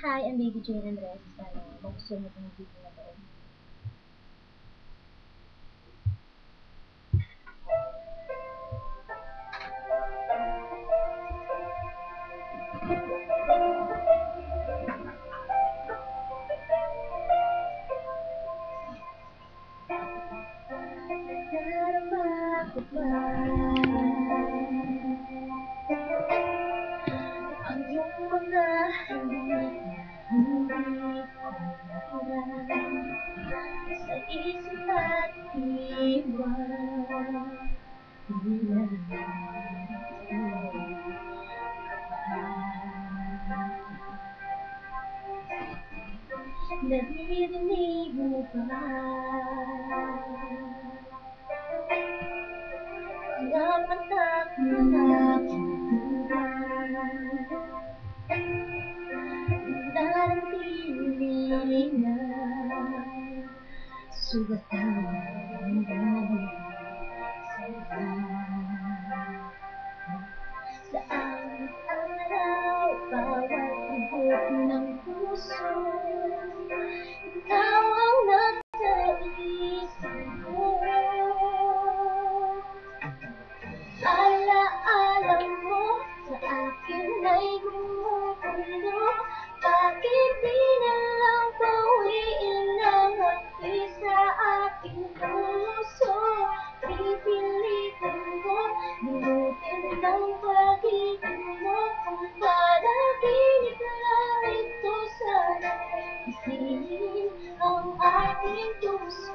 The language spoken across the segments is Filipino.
Hi, I'm Baby Jane Andres. Sana magustuhan mo itong video na to. Darama ko ba ang iyong mga halik na hindi ko nakuran sa isip at iwan naririnig mo ba ang patak na nanatili na sugatan ng buhay saan araw bawat lubog ng puso ikaw ang nasa isip ko. Alaala mo sa akin ay gumugulo. Bakit di na lang bawiin ang hati sa aking puso? Pipilitin ko minutin ng pag-ibig mo. Kung panaginip lang ito, sana isingin ang aking puso.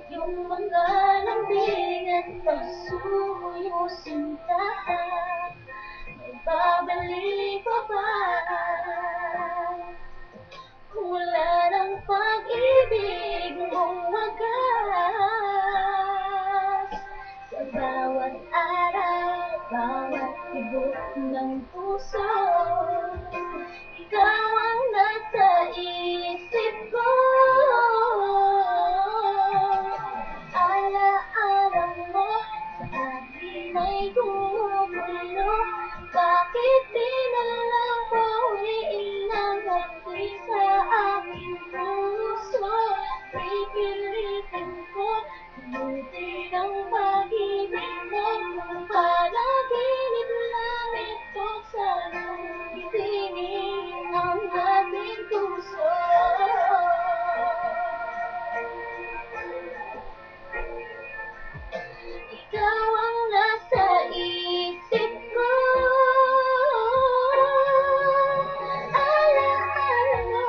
Yung mga lambing at pagsuyo sinta, magbabalik pa ba? Kung wala ng pag-ibig mong wagas, sa bawat araw, bawat tibok ng puso, ikaw ang nasa isip ko. Alaala mo sa akin ay gumugulo. Bakit di na lang bawiin ang hati sa aking puso? Pipilitin ko minutin ang pag-ibig mo. Kung panaginip lang ito, sana isingin ang ating puso. Ikaw ang nasa isip ko. Alaala mo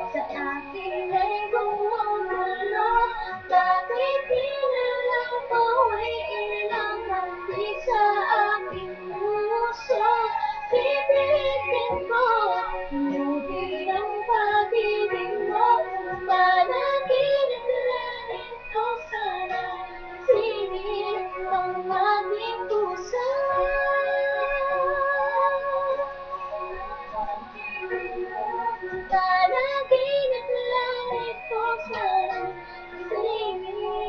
sa akin ay gumugulo. Bakit di na lang bawiin ang hati sa aking puso? Pipilitin ko minutin ang pag-ibig mo. Kung panaginip lang ito, sana isingin ang aking puso. Panaginip lang ito, sana isingin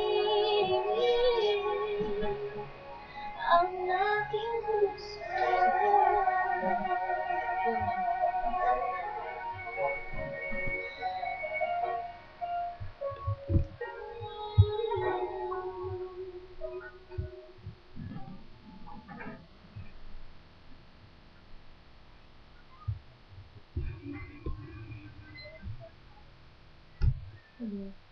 ang aking puso. Hello.